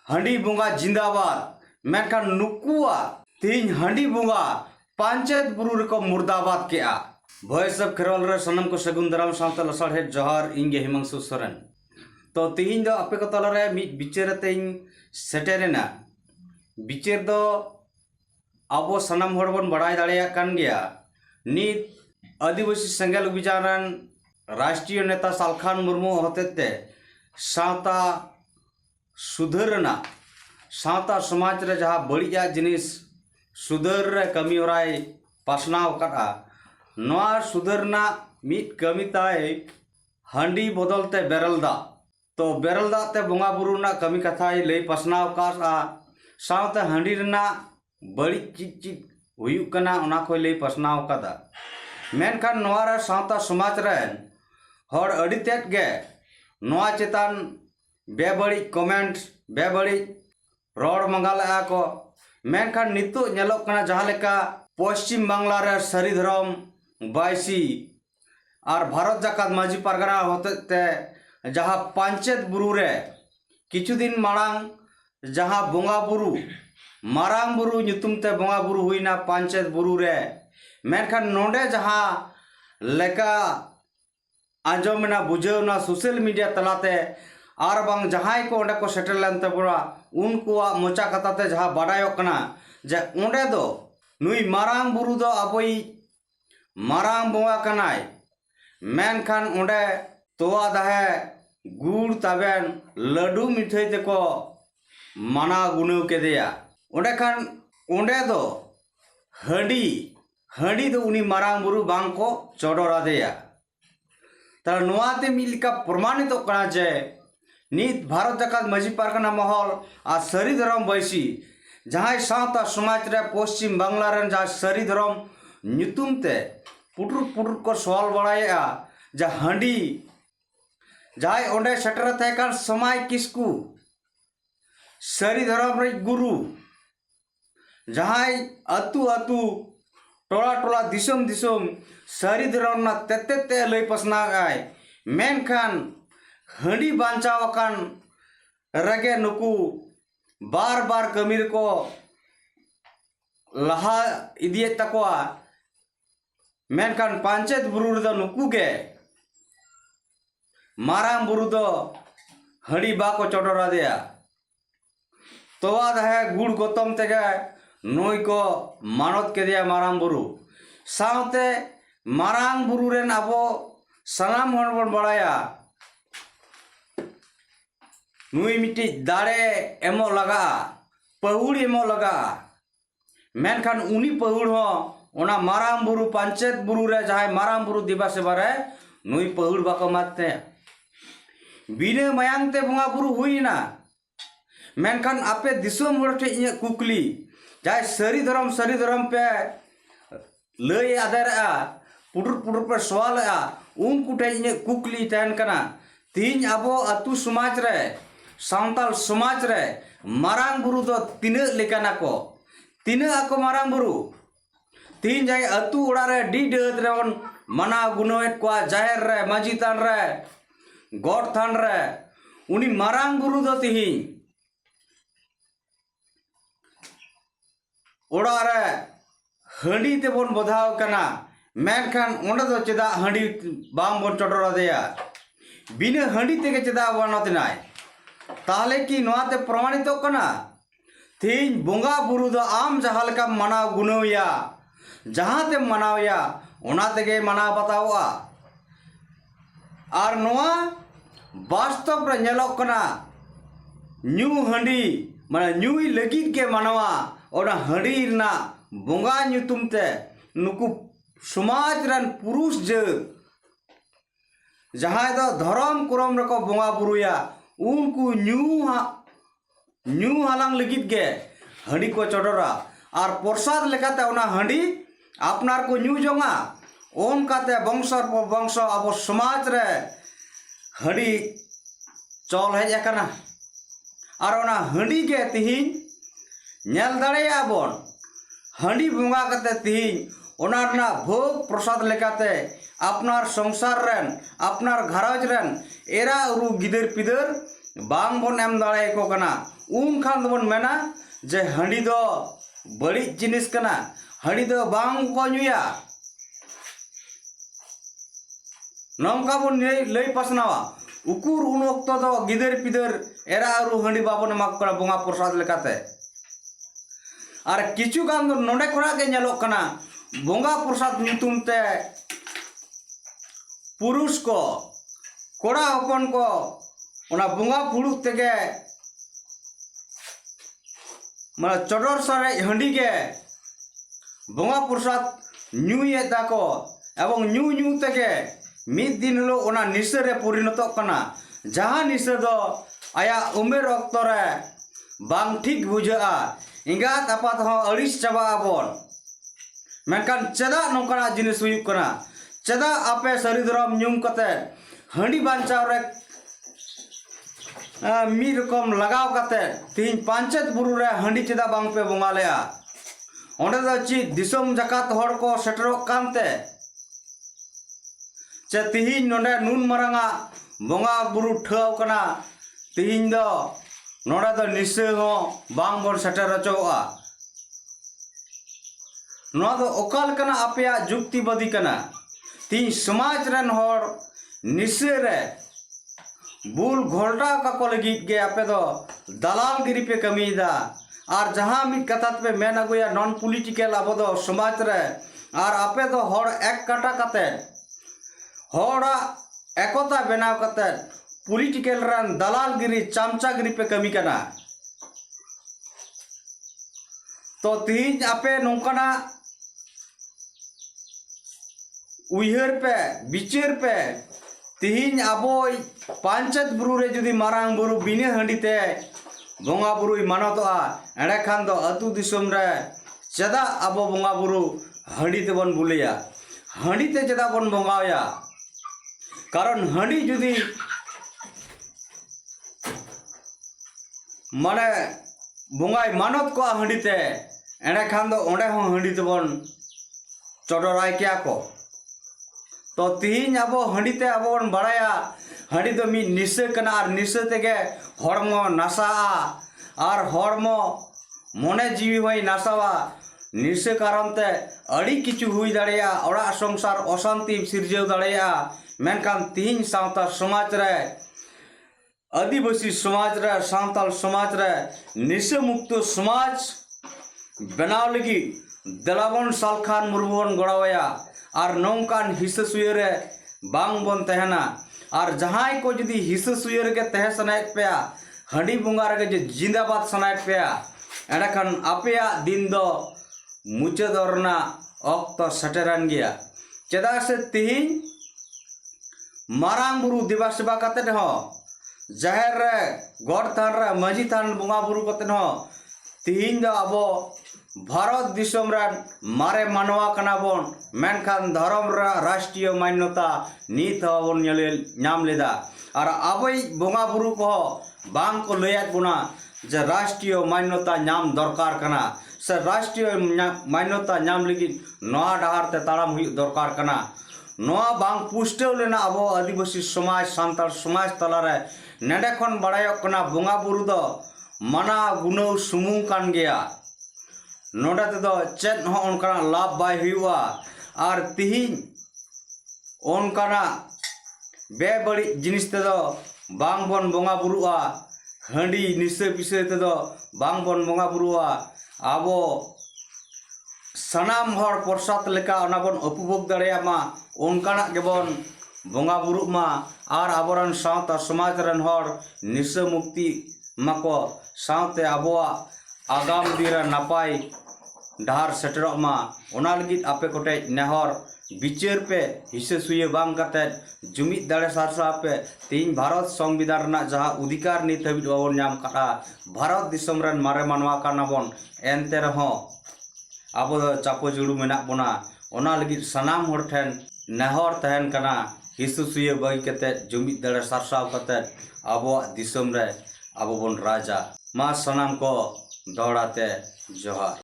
हांडी बोंगा जिंदाबाद मेनखान नुकुआ तीन हांडी बोंगा पंचायत बुरु रेको मुर्दाबाद के आ वॉइस ऑफ खेरवाल रे सनम को सगुन दाराम सावते लसाढ़े जोहार इंगे हिमांशु सोरेन तो तीन दो आपे को तला रे मिद बिचार तेन सेटेरेना बिचार दो आबो सनम हड़ बन बड़ाई दाड़ेया कान गया नित आदिवासी सेंगेल अभियान राष्ट्रीय नेता सालखान मुर्मू होतेते सावता सुधरना सावता समाज रे जहाँ बड़िया जिनिस सुधर रे कमी होराय पासनाव करा नवा सुधरना मित कमी ताय हांडी बदलते बेरल दा तो बेरल दा ते बोंगा बुरु ना कमी कथाय लई पासनाव का सावते हांडी रेना बड़ी चीज हुयुक कना ओना को लई पासनाव कदा मेनखान नवा रे सावता समाज रेन हर अड़ी तेट गे नवा चेतान बेबड़ी कमेंट बेबड़ी रोड मंगाला को मेनखान नितो नेलोक कना जहाँ लेका पश्चिम बांग्ला रे सारी धर्म बाईसी और भारत जाकात माझी पारगना होते जहाँ पंचायत बुरु रे किछु दिन मांग जहाँ बोंगा बुरु मारांग बुरु नितुम ते बोंगा बुरु हुईना पंचायत बुरु रे मेनखान नोंडे जहाँ लेका आंजोमना बुझेवना सोशल मीडिया तलाते और बांग जहाँ को ओंडे को सेटल लेनते बुरा उनको मोचा कथाते जहाँ बाडायोक कना जे ओंडे दो नुई मारांग बुरु दो अबोई मारांग बोंगा कनाय मेनखान ओंडे तोआ दहे गुड़ ताबेन लड्डू मिठाई तेको माना गुणव केदेया ओंडे खान ओंडे दो हांडी दो उनी मारांग बुरु बांग को चोडोरा देया तार नोआते मिलका प्रमाणित कना जे नित भारत जाकात माझी पारगना महल आ सारी धर्म बैसी जहाँ सावता समाज रे पश्चिम बांग्ला रेन जहाँ सारी धर्म नितुम ते पुटुर पुटुर को सवाल बड़ाया जा हांडी जहाँ ओंडे सेटर थे कान समाय किसकू सारी धर्म रे गुरु जहाँ अतु अतु टोला टोला दिसम दिसम सारी धर्म ना तेते ते लई पसना आय मेनखान हांडी बांचाव कान रगे नुकू बार बार कमीर को लहा इदिए तकवा मेनखान पंचायत बुरु रे नुकू गे मारांग बुरु दो हांडी बाको चोडोरा देया तोवा दहे गुड़ गोतम तेगे नोई को मानत के दिया मारांग बुरु सावते मारांग बुरु रेन आबो सनाम हण बन बड़ाया नुई मिट्टी दाड़े एमो लगा पहुड़ एमो लगा मेनखान उनी पहुड़ हो ओना मारांग बुरु पंचायत बुरु रे जहाँ मारांग बुरु दिवस बारे नुई पहुड़ बाको माते बिना मयांग ते बोंगा बुरु हुईना मेनखान आपे दिसोम हड़ ठे इᱧ कुकली जहाँ सारी धर्म पे लई आदरा पुटुर पुटुर पे सवाल उनको ठे इᱧ कुकली तहन कना तीन अबो अतु समाज रे सांताल समाज रे मारांग बुरु दो तिना लेकाना को तिना आको मारांग बुरु तीन जाय अतु ओड़ा रे डी डेत रे बन मना गुनोएट को जाहिर रे माजी थान रे गॉड थान रे उनी मारांग बुरु दो तिही ओड़ा रे हांडी ते बन बधाव कना मेनखान ओंडे दो चेदा हांडी बांग बन चोडोरा देया बिना हांडी तेगे चेदा बनोतनाय ताहले कि नोआते प्रमाणित कना तीन बोंगा बुरु दो आम जहाँ लेका मनाव गुनोया जहाँ ते मनावया ओना तेगे मनाव बतावा और नोआ वास्तव रे नेलोक कना न्यू हांडी माने न्यूई लगित के मानवा ओना हांडी ना बोंगा ᱧᱩᱛᱩᱢ ते नुकु समाज रन पुरुष जात जहाँ दो धर्म करम रको बोंगा बुरुया उनको न्यू हालांग लगित गे हांडी को चोडोरा और प्रसाद लेकाते ओना हांडी आपनार को न्यू जोंगा ओनकाते वंशर पर वंश अब समाज रे हांडी चल हेज आकना और ओना हांडी गे तिहिन नेल दाड़ेया बोन हांडी बोंगा कते तिहिन ओना रना भोग प्रसाद लेकाते अपनार संसार रेन अपनार घरज रेन एरा उरु गिदर पिदर बांग बोन एम दाड़े को कना उन खान दबन मेना जे हंडी दो बड़ी जिनिस कना हंडी दो बांग को नुया नौका बन लई पासनावा उकुर उन वक्त दो गिदर पिदर एरा आरु हंडी बाबन एमा कना बोंगा प्रसाद लेकाते और किचु गान दो नोडे खड़ा के नेलोक कना बोंगा प्रसाद नुतुम ते पुरुष को कोड़ा हपन को उना बोंगा फुड़ू तेगे माने चडर सारे हंडी के बोंगा प्रसाद न्यूए ताको एवं न्यू न्यू तेगे मिद दिन लो उना निशे रे परिणत कना जहां निशे दो आया उमेर वक्त रे बांग ठीक बुझा इंगात आपात हो अड़िस चाबा आबन मेनकान चदा नोकना जिनिस हुयुक कना चदा आपे सरी धरम न्यूम कते हंडी बांचाव रे मी रकम लगाव कते तीन पांचत बुरु रे हंडी चदा बांग पे बोंगा लेया ओंडे दो ची दिसम जकात हर को सेटरोक कानते चे तिहिन नोंडे नुन मरांगा बोंगा बुरु ठाव कना तिहिन दो नोडा दो निश्चय हो बांग बोन सेटर रचोआ नोडा दो ओकाल कना आपया जुक्ति बदी कना तीन समाज रन होर निश्चय रे बुल घोलटा का को लगित गे आपे दो दलाल गिरी पे कमीदा और जहां मित कतात पे मेन अगुया नॉन पॉलिटिकल अब दो समाज रे और आपे दो होर एक काटा कते होड़ा एकता बनाव कते पॉलिटिकल रन दलाल गिरी चामचा गिरी पे कमी करना तो तीन आपे नौकना उइहर पे बिचेर पे तीन अबो पांचत बुरु रे जुदी मारांग बुरु बिने हंडीते बोंगा बुरु मानतोआ एड़े खान दो अतु दिसम रे चदा अबो बोंगा बुरु हंडीते बन बुलिया हंडीते चदा बन बोंगाया कारण हंडी जुदी माने बोंगाई मानत को हंडीते एड़े खान दो ओंडे हो हंडीते बन चोडराय क्या को तो तीन अब हंडीते अब बन बड़ाया हंडी तो मी निशे कना और निशे तेगे हड़मो नासा और हड़मो मने जीवी होई नासावा निशे कारण ते अड़ी किचु हुई दाड़िया ओड़ा संसार अशांति सिरजेव दाड़िया मेनकान तीन सावता समाज रे आदिवासी समाज रे सांताल समाज रे निशे मुक्त समाज बनाव लगी दलाबन सालखान मुर्मुबन गड़ावया और नौकान हिस्से सुयरे बांग बन तहना और जहां को जदी हिस्से सुयर के तह सनायत पे हंडी बुंगा रे जे जिंदाबाद सनायत पे एड़ाखान आपया दिन दो मुचादरना अक्त सटेरान गया चेदा से तीन मारांग बुरु दिवा सेवा कते हो जाहिर रे गड़ थान रे माझी थान बुंगा बुरु कते हो तीन दो अबो भारत दिसम रन मारे मानवा कना बोन मेनखान धर्म राष्ट्रीय मान्यता नीत हबन नाम लेदा और अबई बोंगा बुरु को बांग को लयात बुना जे राष्ट्रीय मान्यता नाम दरकार कना से राष्ट्रीय मान्यता नाम लगी नवा डहार ते ताड़ाम हुई दरकार कना नवा बांग पुष्टेव लेना अबो आदिवासी समाज सांताल समाज तलारे नेडे खन बड़ायोक कना बोंगा बुरु दो मना गुनौ सुमुंग कान गया नोडा ते दो चेत हो उनका लाभ बाय हुआ और तिहिन उनका बेबड़ी जिनिस ते दो बांग बन बोंगा बुरुआ हंडी निसे पिसे ते दो बांग बन बोंगा बुरुआ आबो सनाम हर प्रसाद लेका ओना बन उपभोग दाड़िया मा उनका गेबन बोंगा बुरु मा और आबरन सावता समाज रन हर निसे मुक्ति माको सावते आबोआ आगाम दिन नापाय डहार सेटरोक मा ओना लगित आपे कोटे नेहर बिचार पे हिस्से सुये बांग कते जुमिद दाड़े सारसा पे तीन भारत संविधान रना जहाँ अधिकार नीत हबिट बाबन नाम करा भारत दिसम रन मारे मानवा काना बन एनते रहो आबो दो चापो जुड़ू मेना बोना ओना लगित सनाम हर ठेन नेहर तहन कना हिस्से सुये बाई कते जुमिद दाड़े सारसा कते आबो दिसम रे आबो बन राजा मा सनाम को दौड़ाते जोहार।